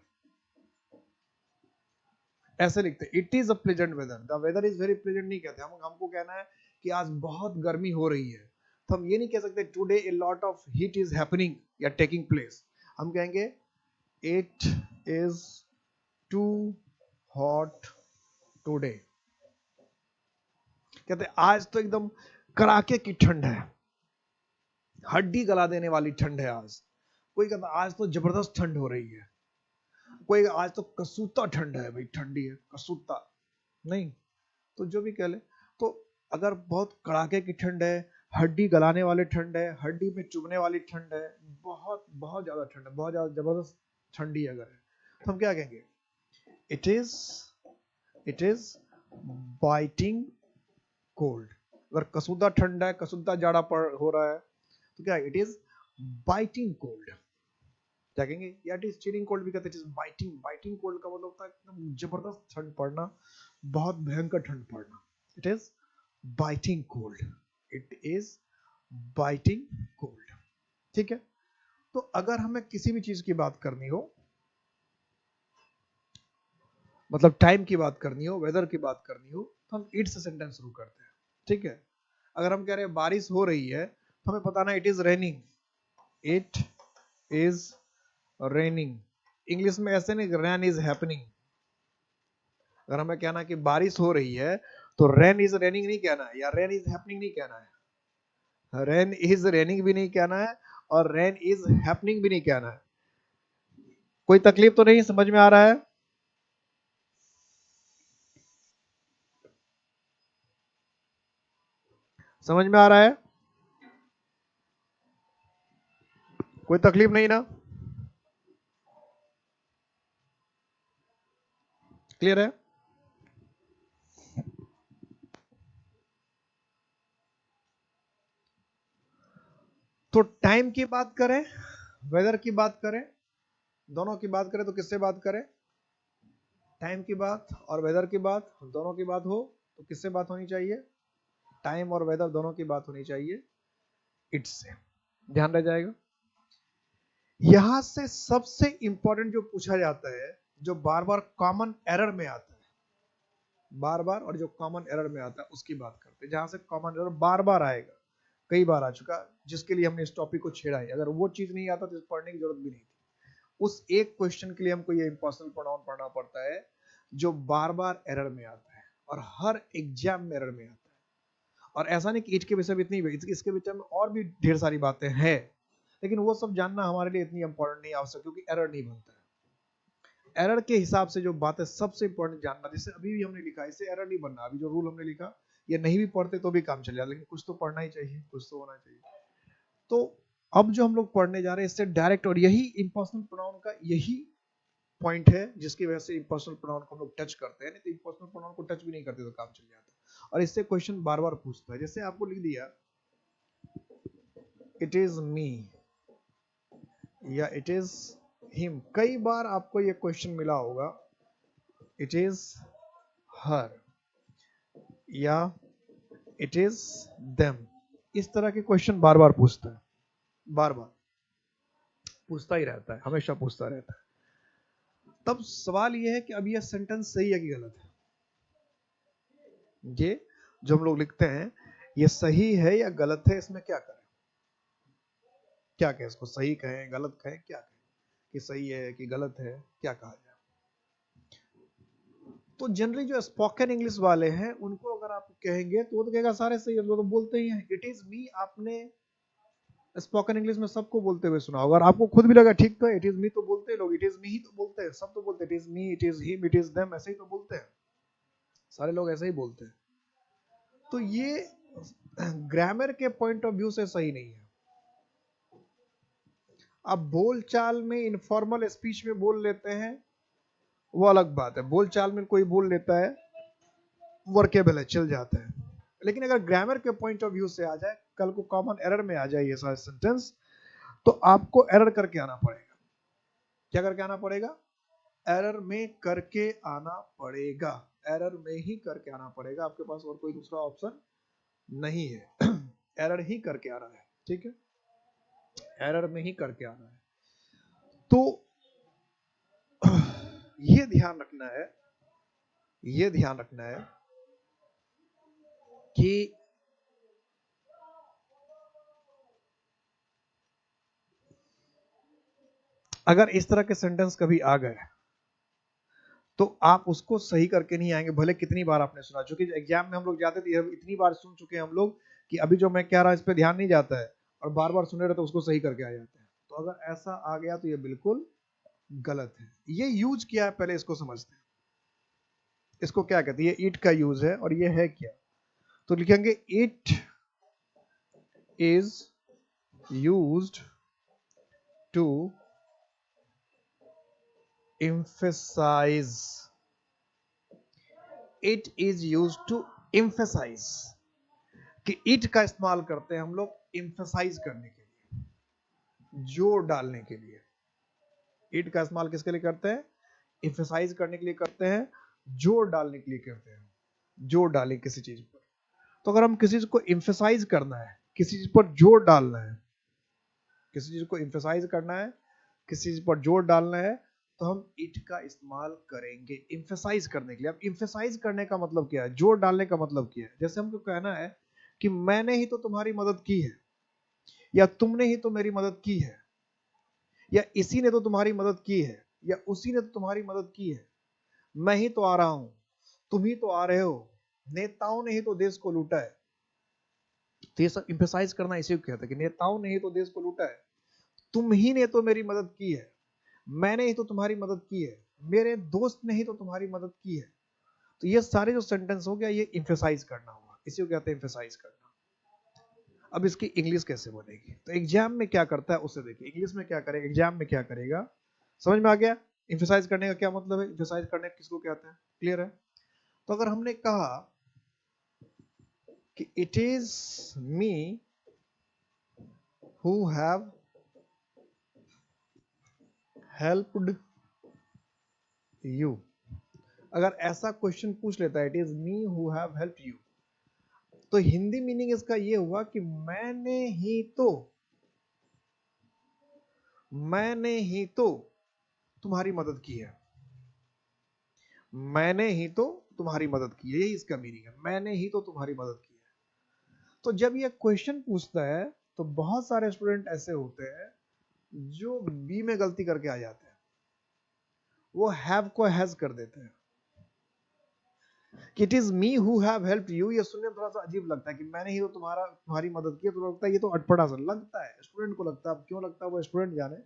S1: ऐसे लिखते हैं, it is a pleasant weather, the weather is very pleasant नहीं कहते। हमको कहना है कि आज बहुत गर्मी हो रही है, तो हम ये नहीं कह सकते today a lot of heat is happening या टेकिंग प्लेस, हम कहेंगे it is too hot today. कहते हैं आज तो एकदम कड़ाके की ठंड है, हड्डी गला देने वाली ठंड है आज। कोई कहता आज तो जबरदस्त ठंड हो रही है, कोई आज तो कसूता ठंड है, भाई ठंडी है कसूता नहीं, तो जो भी कह ले। तो अगर बहुत कड़ाके की ठंड है, हड्डी गलाने वाली ठंड है, हड्डी में चुभने वाली ठंड है, बहुत बहुत ज्यादा ठंड है, बहुत ज्यादा जबरदस्त ठंडी अगर है, तो हम क्या कहेंगे, इट इज बाइटिंग कोल्ड। अगर कसूदा ठंड है, कसूदा जाड़ा पड़ हो रहा है, तो क्या इट इज बाइटिंग कोल्ड। क्या कहेंगे, या इट इज चिलिंग कोल्ड भी कहते हैं, it is biting, biting cold का मतलब होता है एकदम जबरदस्त ठंड पड़ना, बहुत भयंकर ठंड पड़ना, it is biting cold, it is biting cold. ठीक है, तो अगर हमें किसी भी चीज की बात करनी हो, मतलब टाइम की बात करनी हो, वेदर की बात करनी हो, तो हम इट से सेंटेंस शुरू करते हैं। ठीक है, अगर हम कह रहे हैं बारिश हो रही है, तो हमें बताना it is raining, it is raining. English में ऐसे नहीं, रेन इज हैपनिंग, अगर हमें कहना है कि बारिश हो रही है तो रेन इज रेनिंग नहीं कहना है, या रेन इज हैपनिंग नहीं कहना है। रेन इज रेनिंग भी नहीं कहना है और रेन इज हैपनिंग भी नहीं कहना है। कोई तकलीफ तो नहीं, समझ में आ रहा है? समझ में आ रहा है? कोई तकलीफ नहीं ना? क्लियर है? तो टाइम की बात करें, वेदर की बात करें, दोनों की बात करें तो किससे बात करें? टाइम की बात और वेदर की बात दोनों की बात हो तो किससे बात होनी चाहिए? टाइम और वेदर दोनों की बात होनी चाहिए इट से। ध्यान रह जाएगा। यहां से सबसे इंपॉर्टेंट जो पूछा जाता है, जो बार बार कॉमन एरर में आता है, बार बार, और जो कॉमन एरर में आता है उसकी बात करते हैं। जहां से कॉमन एरर बार बार आएगा, कई बार आ चुका, जिसके लिए हमने इस टॉपिक को छेड़ा है। अगर वो चीज नहीं आता तो इस पढ़ने की जरूरत भी नहीं थी। उस एक क्वेश्चन के लिए हमको ये इंपॉसिबल प्रोनाउन पढ़ना पड़ता है जो बार बार एरर में आता है और हर एग्जाम में एरर में आता है। और ऐसा नहीं कि इसके विषय में इतनी, इसके विषय में और भी ढेर सारी बातें हैं, लेकिन वो सब जानना हमारे लिए इतनी इंपॉर्टेंट नहीं आवश्यक, क्योंकि एरर नहीं बनता है। एरर के हिसाब से जो बात है सबसे इंपॉर्टेंट जानना, जैसे अभी भी हमने लिखा, इससे एरर नहीं बनना। अभी जो रूल हमने लिखा ये नहीं भी पढ़ते तो भी काम चल जाए, लेकिन कुछ तो पढ़ना ही चाहिए, कुछ तो होना चाहिए। तो अब जो हम लोग पढ़ने जा रहे हैं इससे डायरेक्ट, और यही इंपर्सनल प्रोनाउन का यही पॉइंट है जिसकी वजह से इंपर्सनल प्रोनाउन को हम लोग टच करते हैं। नहीं तो इंपर्सनल प्रोनाउन को टच भी नहीं करते तो काम चल जाता। और इससे क्वेश्चन बार बार पूछता है। जैसे आपको लिख दिया इट इज मी या इट इज हिम, कई बार आपको ये क्वेश्चन मिला होगा इट इज हर या इट इज देम। इस तरह के क्वेश्चन बार बार पूछता है, बार बार पूछता ही रहता है, हमेशा पूछता रहता है। तब सवाल यह है कि अब यह सेंटेंस सही है कि गलत है? ये जो हम लोग लिखते हैं ये सही है या गलत है, इसमें क्या करें? क्या कहें इसको? सही कहें, गलत कहें, क्या कहें? कि सही है कि गलत है, क्या कहा जाए? तो जनरली जो स्पोकन इंग्लिश वाले हैं उनको अगर आप कहेंगे तो वो तो कहेगा सारे सही है, वो तो बोलते ही हैं इट इज मी। आपने स्पोकन इंग्लिश में सबको बोलते हुए सुना होगा, और आपको खुद भी लगा ठीक तो है, इट इज मी तो बोलते हैं लोग, इट इज मी ही तो बोलते हैं, सब तो बोलते हैं it is me, it is him, it is them, ऐसे ही तो बोलते हैं, सारे लोग ऐसे ही बोलते हैं। तो ये ग्रामर के पॉइंट ऑफ व्यू से सही नहीं है। अब बोलचाल में, इनफॉर्मल स्पीच में बोल लेते हैं वो अलग बात है, बोलचाल में कोई बोल लेता है, वर्केबल है, चल जाता है। लेकिन अगर ग्रामर के पॉइंट ऑफ व्यू से आ जाए, कल को कॉमन एरर में आ जाए ये सारा सेंटेंस, तो आपको एरर करके आना पड़ेगा। क्या करके आना पड़ेगा? एरर में करके आना पड़ेगा, एरर में ही करके आना पड़ेगा। आपके पास और कोई दूसरा ऑप्शन नहीं है। एरर ही करके आ रहा है, ठीक है, एरर में ही करके आना है। तो ये ध्यान रखना है, ये ध्यान रखना है कि अगर इस तरह के सेंटेंस कभी आ गए तो आप उसको सही करके नहीं आएंगे, भले कितनी बार आपने सुना। चूंकि एग्जाम में हम लोग जाते थे, इतनी बार सुन चुके हैं हम लोग कि अभी जो मैं कह रहा हूं इस पर ध्यान नहीं जाता है, और बार बार सुने रहे तो उसको सही करके आ जाते हैं। तो अगर ऐसा आ गया तो ये बिल्कुल गलत है। ये यूज किया है, पहले इसको समझते हैं। इसको क्या कहते हैं? ये इट का यूज है, और ये है क्या? तो लिखेंगे it is used to emphasize, it is used to emphasize, कि इट का इस्तेमाल करते हैं हम लोग emphasize करने के लिए, जोर डालने के लिए। इट का इस्तेमाल किसके लिए करते हैं? emphasize करने के लिए करते हैं, जोर डालने के लिए करते हैं, जोर डालें किसी चीज पर। तो अगर हम किसी चीज को emphasize करना है, किसी चीज पर जोर डालना है, किसी चीज को emphasize करना है, किसी चीज पर जोर डालना है, तो हम इट का इस्तेमाल करेंगे इम्फेसाइज करने के लिए। अब इम्फेसाइज करने का मतलब क्या है? जोर डालने का मतलब क्या है? जैसे हमको कहना है कि मैंने ही तो तुम्हारी मदद की है, या तुमने ही तो मेरी मदद की है, या इसी ने तो तुम्हारी मदद की है, या उसी ने तो तुम्हारी मदद की है, मैं ही तो आ रहा हूं, तुम ही तो आ रहे हो, नेताओं ने ही तो देश को लूटा है। तो ये सब इंफेसाइज करना इसी को कहते हैं कि नेताओं ने ही तो देश को लूटा है, तुम ही ने तो मेरी मदद की है, मैंने ही तो तुम्हारी मदद की है, मेरे दोस्त ने ही तो तुम्हारी मदद की है। तो ये सारे जो सेंटेंस हो गया ये इंफेसाइज करना हुआ, इसी को कहते हैं इंफेसाइज करना। अब इसकी इंग्लिश कैसे बनेगी, तो एग्जाम में क्या करता है उससे देखिए, इंग्लिश में क्या करेगा, एग्जाम में क्या करेगा, समझ में आ गया इंफेसाइज करने का क्या मतलब है, इंफेसाइज करने किसको कहते हैं, क्लियर है। तो अगर हमने कहा कि it is me who have helped you, अगर ऐसा क्वेश्चन पूछ लेता है it is me who have helped you, तो हिंदी मीनिंग इसका ये हुआ कि मैंने ही तो तुम्हारी मदद की है, मैंने ही तो तुम्हारी मदद की है, यही इसका मीनिंग है, मैंने ही तो तुम्हारी मदद की है। तो जब ये क्वेश्चन पूछता है तो बहुत सारे स्टूडेंट ऐसे होते हैं जो बी में गलती करके आ जाते हैं, वो हैव को हैज कर देते हैं। It is me who have helped you, ये सुनने में थोड़ा सा अजीब लगता है कि मैंने ही तो तुम्हारी मदद की है, तो लगता है ये तो अटपटा सा लगता है, स्टूडेंट को लगता है, अब क्यों लगता है वो स्टूडेंट जाने,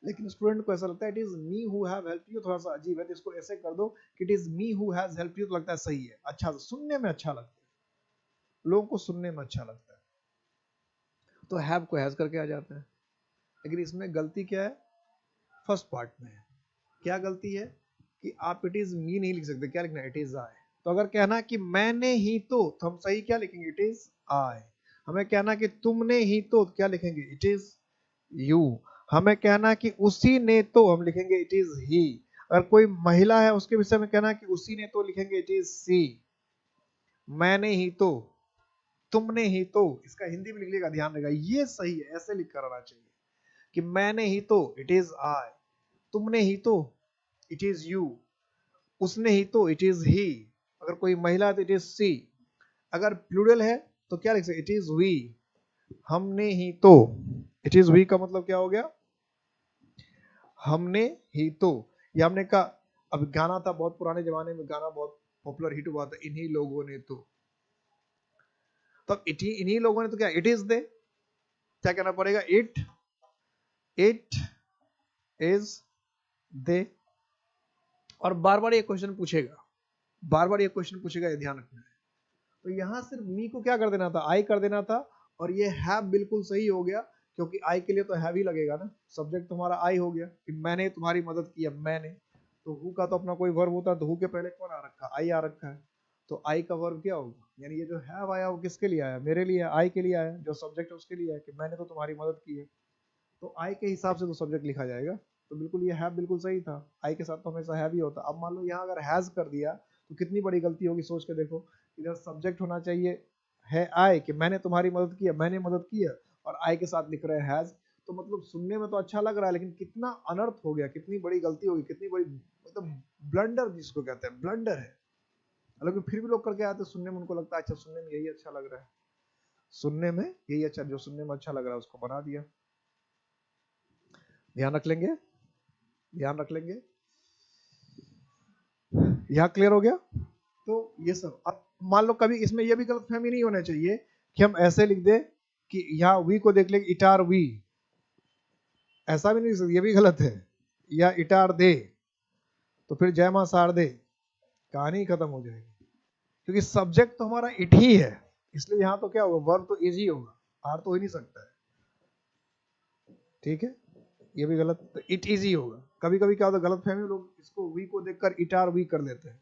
S1: लेकिन स्टूडेंट को ऐसा लगता है it is me who have helped you, थोड़ा सा अजीब है, तो इसको ऐसे कर दो कि it is me who has helped you, तो लगता है सही है, अच्छा सुनने में अच्छा लगता है, लोगों को सुनने में अच्छा लगता है, तो हैव को हैज करके आ जाता है। लेकिन इसमें गलती क्या है, फर्स्ट पार्ट में है, क्या गलती है कि आप इट इज मी नहीं लिख सकते, क्या लिखना है, इट इज आई। तो अगर कहना कि मैंने ही तो हम सही क्या लिखेंगे, इट इज आई। हमें कहना कि तुमने ही तो क्या लिखेंगे, इट इज यू। हमें कहना कि उसी ने तो हम लिखेंगे इट इज ही। अगर कोई महिला है उसके विषय में कहना कि उसी ने तो लिखेंगे इट इज सी। मैंने ही तो, तुमने ही तो, इसका हिंदी में लिखने का ध्यान रखेगा, ये सही है, ऐसे लिख कर आना चाहिए कि मैंने ही तो इट इज आई, तुमने ही तो इट इज यू, उसने ही तो इट इज ही, अगर कोई महिला है तो इट इज सी, अगर प्लूरल है तो क्या लिख सकते, इट इज वी, हमने ही तो, इट इज वी का मतलब क्या हो गया, हमने ही तो। ये हमने कहा, अब गाना था बहुत पुराने जमाने में, गाना बहुत पॉपुलर हिट हुआ था, इन्हीं लोगों ने तो इन्हीं लोगों ने तो क्या, इट इज दे, क्या कहना पड़ेगा, इट इज दे। और बार बार ये क्वेश्चन पूछेगा, बार बार ये क्वेश्चन पूछेगा, ये ध्यान रखना है। तो यहां सिर्फ मी को क्या कर देना था, आई कर देना था, और ये हैव बिल्कुल सही हो गया, क्योंकि आई के लिए तो हैव ही लगेगा ना, सब्जेक्ट तुम्हारा आई हो गया कि मैंने तुम्हारी मदद की, मैंने तो हु का तो अपना कोई वर्ब होता है, तो हु के पहले कौन आ रखा, आई आ रखा है, तो आई का वर्ब क्या होगा, यानी ये जो हैव आया वो किसके लिए आया, मेरे लिए, आई के लिए आया, जो सब्जेक्ट है उसके लिए है कि मैंने तो तुम्हारी मदद की है, तो आई के हिसाब से तो सब्जेक्ट लिखा जाएगा। तो बिल्कुल ये हैव बिल्कुल सही था, आई के साथ तो हमेशा हैव ही होता। अब मान लो यहाँ अगर हैज कर दिया तो कितनी बड़ी गलती होगी, सोच के देखो, इधर सब्जेक्ट होना चाहिए है आई, कि मैंने तुम्हारी मदद की है, मैंने मदद की है, और आई के साथ लिख रहे हैं हैज, तो मतलब सुनने में तो अच्छा लग रहा है, लेकिन कितना अनर्थ हो गया, कितनी बड़ी गलती होगी, कितनी बड़ी मतलब ब्लंडर जिसको कहते हैं, ब्लंडर है। लेकिन फिर भी लोग करके आते, सुनने में उनको लगता है अच्छा, सुनने में यही अच्छा लग रहा है, सुनने में यही अच्छा, जो सुनने में अच्छा लग रहा है उसको बना दिया। ध्यान रख लेंगे, ध्यान रख लेंगे, यहाँ क्लियर हो गया। तो ये सब, अब मान लो कभी इसमें ये भी गलतफहमी नहीं होना चाहिए कि हम ऐसे लिख दे कि यहाँ वी को देख ले, इट आर वी, ऐसा भी नहीं लिख सकते, ये भी गलत है, या इट आर दे, तो फिर जय मां शारदे, कहानी खत्म हो जाएगी, क्योंकि सब्जेक्ट तो हमारा इट ही है, इसलिए यहाँ तो क्या होगा, वर्ब तो इज ही होगा, आर तो हो ही नहीं सकता है, ठीक है, ये भी गलत, तो इट इज ही होगा। कभी कभी क्या होता है गलत फहमी, लोग इसको वी को देखकर इट आर वी कर लेते हैं,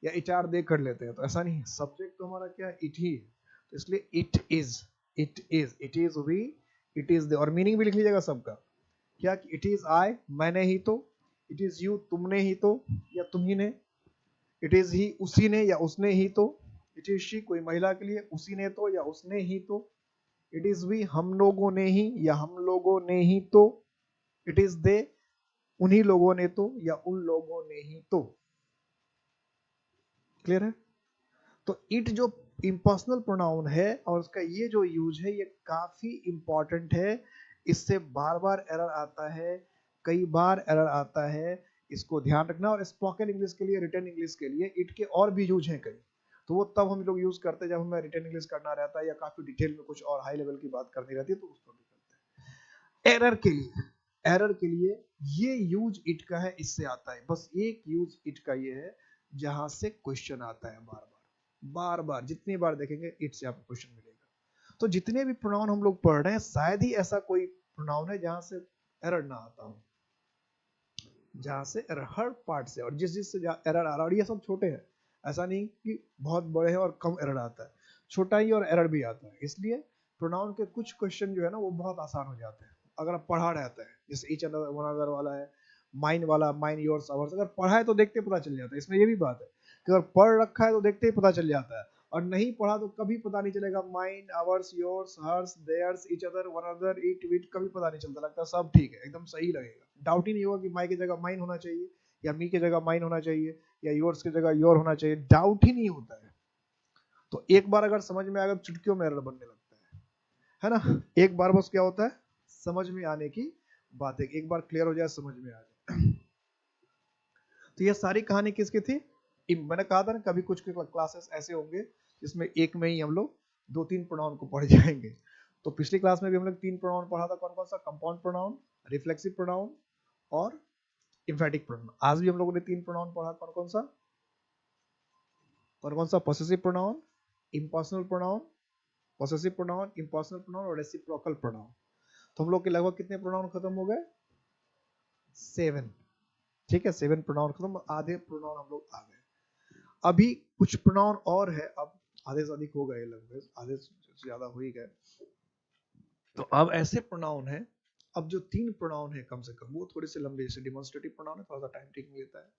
S1: या इट आर दे कर लेते हैं, तो ऐसा नहीं है, सब्जेक्ट तो हमारा क्या है, इट ही है, तो इसलिए it is, it is we, it is they, और मीनिंग भी लिख लीजिएगा सबका, क्या कि इट इज आई, मैंने ही तो, इट इज यू, तुमने ही तो या तुम ही ने, इट इज ही, उसी ने या उसने ही तो, इट इज शी, कोई महिला के लिए, उसी ने तो या उसने ही तो, इट इज वी, हम लोगों ने ही या हम लोगों ने ही तो, इट इज दे, उन्हीं लोगों ने तो या उन लोगों ने ही तो। क्लियर है। तो इट जो इम्पर्सनल प्रोनाउन है और उसका ये जो यूज है ये काफी इंपॉर्टेंट है, इससे बार बार एरर आता है, कई बार एरर आता है, इसको ध्यान रखना। और स्पोकन इंग्लिश के लिए, रिटन इंग्लिश के लिए इट के और भी यूज हैं कई, तो वो तब हम लोग यूज करते हैं जब हमें रिटन इंग्लिश करना रहता है या काफी डिटेल में कुछ और हाई लेवल की बात करनी रहती है, तो उसको भी करते हैं। एरर के लिए, एरर के लिए ये यूज इट का है, इससे आता है। बस एक यूज इट का ये है जहां से क्वेश्चन आता है बार बार, बार बार जितनी बार देखेंगे इट से आपको क्वेश्चन मिलेगा। तो जितने भी प्रोनाउन हम लोग पढ़ रहे हैं शायद ही ऐसा कोई प्रोनाउन है जहां से एरर ना आता हो, जहां से एरर हर पार्ट से, और जिस से एरर आ रहा है, और ये सब छोटे हैं, ऐसा नहीं कि बहुत बड़े हैं और कम एरर आता है, छोटा ही और एरर भी आता है। इसलिए प्रोनाउन के कुछ क्वेश्चन जो है ना वो बहुत आसान हो जाते हैं अगर आप पढ़ा रहता है। जैसे ईच अदर, वन अदर वाला है, माइन वाला, माइन योर्स आवर्स, अगर पढ़ा है तो देखते पता चल जाता है। इसमें ये भी बात है कि अगर पढ़ रखा है तो देखते ही पता चल जाता है, और नहीं पढ़ा तो कभी पता नहीं चलेगा। Mine, ours, yours, hers, theirs, each other, one other, it, wit, कभी पता नहीं चलता, लगता है सब ठीक है, एकदम सही लगेगा। डाउट ही नहीं होगा कि माई की जगह माइन होना चाहिए, या मी की जगह माइन होना चाहिए, या योर्स की जगह योर होना चाहिए, डाउट ही नहीं होता है। तो एक बार अगर समझ में आ गया, चुटकियों में एरर बनने लगता है ना। एक बार बस क्या होता है, समझ में आने की बात है, एक बार क्लियर हो जाए, समझ में आ जाए। तो ये सारी कहानी किसकी थी? मैंने कहा था ना कभी कुछ क्लासेस ऐसे होंगे जिसमें एक में ही हम लोग 2-3 प्रोनाउन को पढ़ जाएंगे। तो पिछली क्लास में भी हम लोग 3 प्रोनाउन पढ़ा था, कौन कौन सा? कंपाउंड प्रोनाउन, रिफ्लेक्सिव प्रोनाउन और एम्फेटिक प्रोनाउन। आज भी हम लोगों ने 3 प्रोनाउन पढ़ा, कौन कौन सा? Possessive pronoun, impersonal pronoun, possessive pronoun, impersonal pronoun और रेसिप्रोकल प्रोनाउन। तो हम लोग के लगभग कितने प्रोनाउन खत्म हो गए? 7। ठीक है, 7 प्रोनाउन खत्म, आधे प्रोनाउन हम लोग आ गए। अभी कुछ प्रोनाउन और है, अब आधे से अधिक हो गए, लगभग आधे से ज्यादा हो ही गए। तो अब ऐसे प्रोनाउन है, अब जो 3 प्रोनाउन है कम से कम वो थोड़े से लंबे, जैसे डिमॉन्स्ट्रेटिव प्रोनाउन है, थोड़ा सा टाइम टेकिंग लेता है,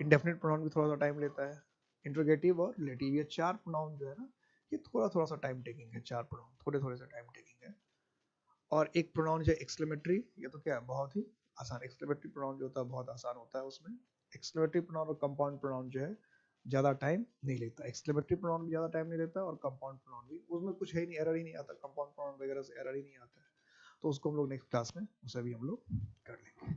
S1: इंडेफिनिट प्रोनाउन भी थोड़ा सा टाइम लेता है, इंट्रोगेटिव और रिलेटिव, ये 4 प्रोनाउन जो है ना ये थोड़ा थोड़ा सा टाइम टेकिंग है। 4 प्रोनाउन थोड़े थोड़े सा टाइम टेकिंग है। और एक प्रोनाउन जो एक्सक्लेमेटरी, ये तो क्या है, बहुत ही आसान। एक्सक्लेमेटरी प्रोनाउन जो होता है बहुत आसान होता है, उसमें एक्सक्लेमेटरी प्रोनाउन और कंपाउंड प्रोनाउन जो है ज्यादा टाइम नहीं लेता। एक्सक्लेमेटरी प्रोनाउन भी ज्यादा टाइम नहीं लेता और कंपाउंड प्रोनाउन भी, उसमें कुछ है ही नहीं, एरर ही नहीं आता, कंपाउंड प्रोनाउन वगैरह से एरर ही नहीं आता है। तो उसको हम लोग नेक्स्ट क्लास में उसे भी हम लोग कर लेंगे।